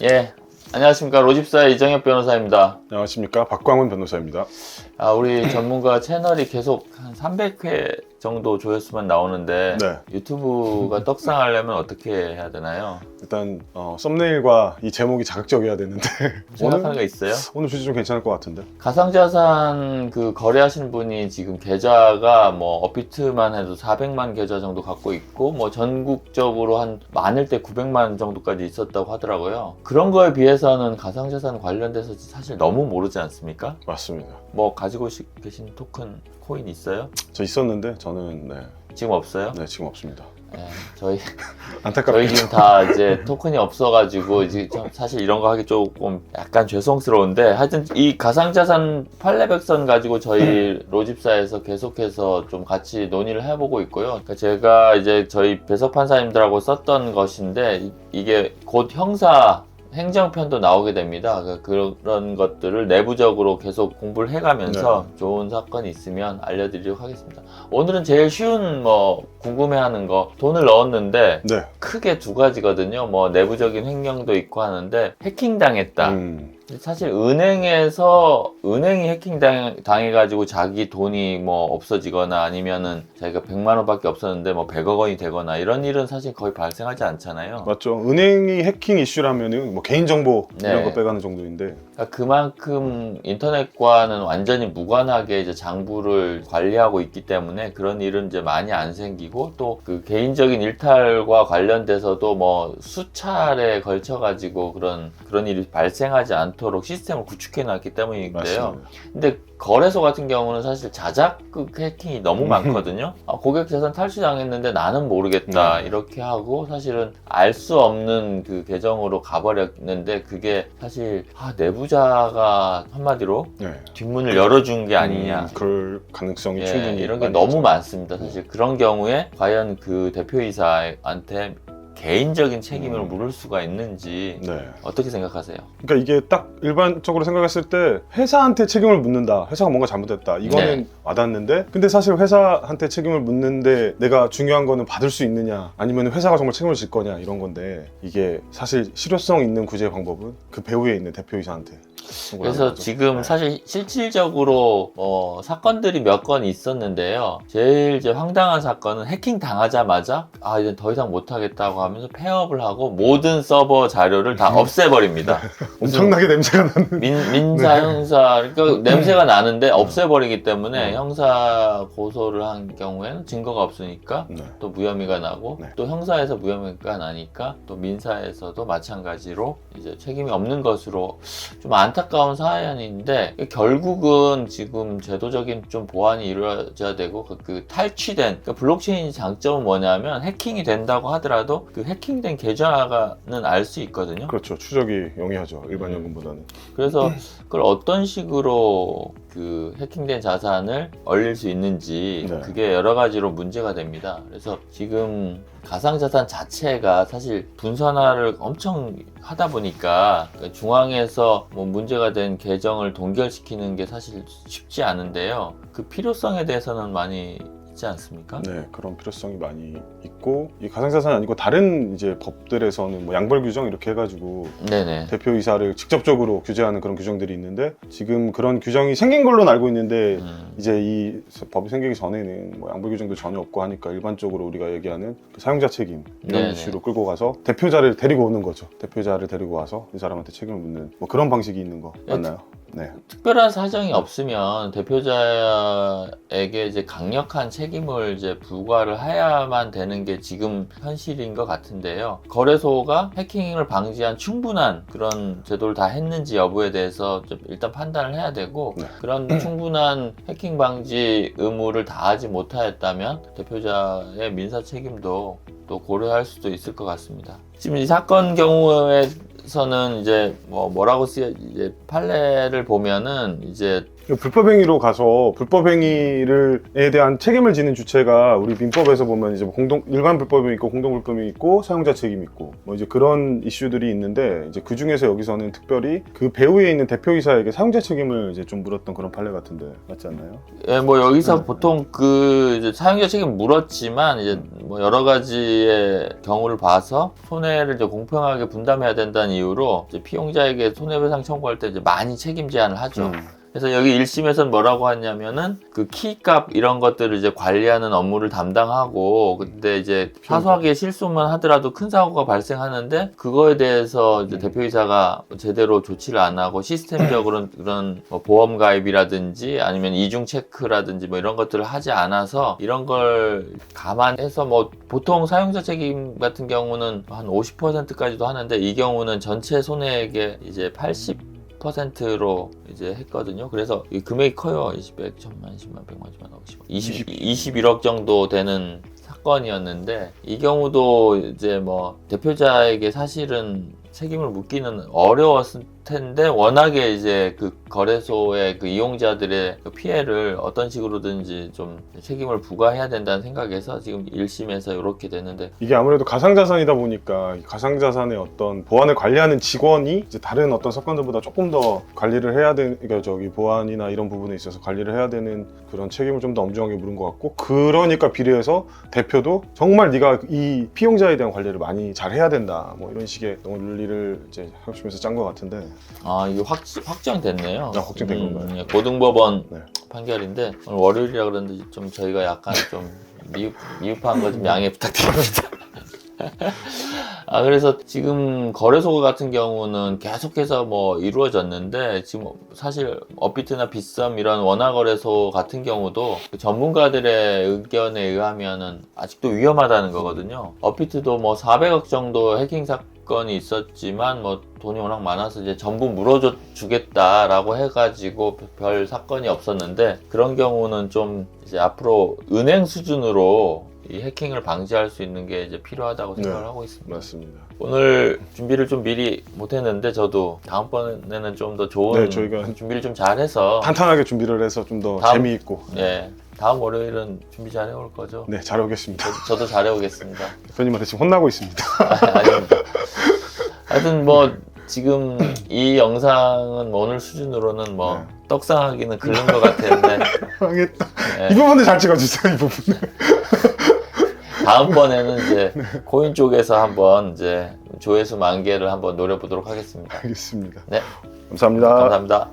예, 안녕하십니까. 로집사의 이정엽 변호사입니다. 안녕하십니까. 박광훈 변호사입니다. 우리 전문가 채널이 계속 한 300회 정도 조회수만 나오는데 네. 유튜브가 떡상하려면 어떻게 해야 되나요? 일단 썸네일과 이 제목이 자극적이어야 되는데 생각하는 거 있어요? 오늘 주제 좀 괜찮을 것 같은데. 가상자산 거래하시는 분이 지금 계좌가 뭐 업비트만 해도 400만 계좌 정도 갖고 있고 뭐 전국적으로 한 많을 때 900만 정도까지 있었다고 하더라고요. 그런 거에 비해서는 가상자산 관련돼서 사실 너무 모르지 않습니까? 맞습니다. 뭐 가지고 계신 토큰, 코인 있어요? 저 있었는데 저는 지금 없어요? 네 지금 없습니다. 네, 저희 안타깝게 지금 다 이제 토큰이 없어가지고 이제 사실 이런 거 하기 조금 약간 죄송스러운데 하여튼 이 가상자산 판례백선 가지고 저희 로집사에서 계속해서 좀 같이 논의를 해보고 있고요. 그러니까 제가 이제 저희 배석 판사님들하고 썼던 것인데 이게 곧 형사 행정편도 나오게 됩니다. 그런 것들을 내부적으로 계속 공부를 해가면서 좋은 사건이 있으면 알려드리도록 하겠습니다. 오늘은 제일 쉬운 궁금해하는 거, 돈을 넣었는데 네. 크게 두 가지거든요. 뭐 내부적인 횡령도 있고 하는데 해킹당했다. 사실 은행이 해킹당해가지고 자기 돈이 뭐 없어지거나 아니면은 자기가 100만 원밖에 없었는데 뭐 100억 원이 되거나 이런 일은 사실 거의 발생하지 않잖아요. 맞죠. 은행이 해킹 이슈라면은 뭐 개인정보 이런 네. 거 빼가는 정도인데. 그러니까 그만큼 인터넷과는 완전히 무관하게 이제 장부를 관리하고 있기 때문에 그런 일은 이제 많이 안 생기고 또 그 개인적인 일탈과 관련돼서도 뭐 수차례 걸쳐가지고 그런 일이 발생하지 않도록 시스템을 구축해 놨기 때문인데요. 맞습니다. 근데 거래소 같은 경우는 사실 자작극 해킹이 너무 많거든요. 고객 재산 탈취당했는데 나는 모르겠다 이렇게 하고 사실은 알 수 없는 그 계정으로 가버렸는데 그게 사실 내부자가 한마디로 뒷문을 열어준 게 아니냐. 그럴 가능성이 충분히 이런 게 많이 너무 있죠. 많습니다. 사실 그런 경우에 과연 그 대표이사한테 개인적인 책임을 물을 수가 있는지 어떻게 생각하세요? 그러니까 이게 딱 일반적으로 생각했을 때 회사한테 책임을 묻는다. 회사가 뭔가 잘못했다. 이거는 와닿는데 근데 사실 회사한테 책임을 묻는데 내가 중요한 거는 받을 수 있느냐 아니면 회사가 정말 책임을 질 거냐 이런 건데 이게 사실 실효성 있는 구제 방법은 그 배후에 있는 대표이사한테 그래서 지금 사실 실질적으로 사건들이 몇 건 있었는데요. 제일 이제 황당한 사건은 해킹 당하자마자 이제 더 이상 못하겠다고 하면서 폐업을 하고 모든 서버 자료를 다 없애버립니다. 엄청나게 냄새가 나는 민사, 형사, 그러니까 냄새가 나는데 없애버리기 때문에 형사 고소를 한 경우에는 증거가 없으니까 또 무혐의가 나고 또 형사에서 무혐의가 나니까 또 민사에서도 마찬가지로 이제 책임이 없는 것으로 좀 안타까운 사안인데 결국은 지금 제도적인 좀 보완이 이루어져야 되고 그 탈취된 그러니까 블록체인 장점은 뭐냐면 해킹이 된다고 하더라도 그 해킹된 계좌는 알 수 있거든요. 그렇죠. 추적이 용이하죠. 일반 연금보다는. 그래서 그걸 어떤 식으로 그 해킹된 자산을 얼릴 수 있는지 그게 여러 가지로 문제가 됩니다. 그래서 지금 가상자산 자체가 사실 분산화를 엄청 하다 보니까 중앙에서 뭐 문제가 된 계정을 동결시키는 게 사실 쉽지 않은데요. 그 필요성에 대해서는 많이 있지 않습니까? 네, 그런 필요성이 많이 있고 이 가상자산이 아니고 다른 이제 법들에서는 뭐 양벌 규정 이렇게 해가지고 대표이사를 직접적으로 규제하는 그런 규정들이 있는데 지금 그런 규정이 생긴 걸로는 알고 있는데 이제 이 법이 생기기 전에는 뭐 양벌 규정도 전혀 없고 하니까 일반적으로 우리가 얘기하는 그 사용자 책임 이런 이슈로 끌고 가서 대표자를 데리고 오는 거죠. 대표자를 데리고 와서 이 사람한테 책임을 묻는 뭐 그런 방식이 있는 거 맞나요? 네. 특별한 사정이 없으면 대표자에게 이제 강력한 책임을 이제 부과를 해야만 되는 게 지금 현실인 것 같은데요. 거래소가 해킹을 방지한 충분한 그런 제도를 다 했는지 여부에 대해서 좀 일단 판단을 해야 되고 그런 충분한 해킹 방지 의무를 다하지 못하였다면 대표자의 민사 책임도 또 고려할 수도 있을 것 같습니다. 지금 이 사건 경우에 서는 이제 뭐라고 이제 판례를 보면은 이제 불법 행위로 가서 불법 행위에 대한 책임을 지는 주체가 우리 민법에서 보면 이제 일반 불법이 있고 공동 불법이 있고 사용자 책임이 있고 뭐 이제 그런 이슈들이 있는데 이제 그 중에서 여기서는 특별히 그 배후에 있는 대표이사에게 사용자 책임을 이제 좀 물었던 그런 판례 같은데 맞지 않나요? 예, 뭐 여기서 보통 그 이제 사용자 책임 물었지만 이제 뭐 여러 가지의 경우를 봐서 손해를 이제 공평하게 분담해야 된다는 이유로 이제 피용자에게 손해배상 청구할 때 이제 많이 책임 제한을 하죠. 그래서 여기 1심에서는 뭐라고 하냐면은 그 키값 이런 것들을 이제 관리하는 업무를 담당하고 근데 이제 사소하게 실수만 하더라도 큰 사고가 발생하는데 그거에 대해서 이제 대표이사가 제대로 조치를 안 하고 시스템적으로 그런 뭐 보험 가입이라든지 아니면 이중 체크라든지 뭐 이런 것들을 하지 않아서 이런 걸 감안해서 뭐 보통 사용자 책임 같은 경우는 한 50%까지도 하는데 이 경우는 전체 손해액의 이제 80%로 이제 했거든요. 그래서 이 금액이 커요. 20백, 1000만, 10만, 100만, 10만, 50만, 21억 정도 되는 사건이었는데 이 경우도 이제 뭐 대표자에게 사실은 책임을 묻기는 어려웠을 텐데 워낙에 이제 그 거래소의 그 이용자들의 그 피해를 어떤 식으로든지 좀 책임을 부과해야 된다는 생각에서 지금 1심에서 이렇게 되는데 이게 아무래도 가상자산이다 보니까 이 가상자산의 어떤 보안을 관리하는 직원이 이제 다른 어떤 사건들보다 조금 더 관리를 해야 되는 그러니까 저기 보안이나 이런 부분에 있어서 관리를 해야 되는 그런 책임을 좀 더 엄중하게 물은 것 같고 그러니까 비례해서 대표도 정말 네가 이 피용자에 대한 관리를 많이 잘 해야 된다 뭐 이런 식의 논리를 이제 합심해서 짠 것 같은데 아 이게 확정됐네요. 확정된 건가요? 예, 고등법원 네. 판결인데 오늘 월요일이라 그러는데 좀 저희가 약간 좀 미흡한 거 좀 양해 부탁드립니다. 그래서 지금 거래소 같은 경우는 계속해서 뭐 이루어졌는데 지금 사실 업비트나 빗썸 이런 원화 거래소 같은 경우도 전문가들의 의견에 의하면은 아직도 위험하다는 거거든요. 업비트도 뭐 400억 정도 해킹 사건이 있었지만 뭐 돈이 워낙 많아서 이제 전부 물어줘 주겠다라고 해가지고 별 사건이 없었는데 그런 경우는 좀 이제 앞으로 은행 수준으로 이 해킹을 방지할 수 있는 게 이제 필요하다고 생각을 하고 있습니다. 맞습니다. 오늘 준비를 좀 미리 못했는데 저도 다음번에는 좀 더 좋은 저희가 준비를 좀 잘해서 탄탄하게 준비를 해서 좀 더 재미있고 다음 월요일은 준비 잘 해올 거죠? 네, 잘해오겠습니다. 저도 잘 해오겠습니다. 대표님한테 지금 혼나고 있습니다. 아닙니다. 하여튼 뭐 지금 이 영상은 뭐 오늘 수준으로는 뭐 떡상하기는 그런 것 같았는데 알겠다. 이 부분도 잘 찍어주세요. 이 부분. 다음번에는 이제 코인 쪽에서 한번 이제 조회수 10,000개를 한번 노려보도록 하겠습니다. 알겠습니다. 네, 감사합니다. 감사합니다.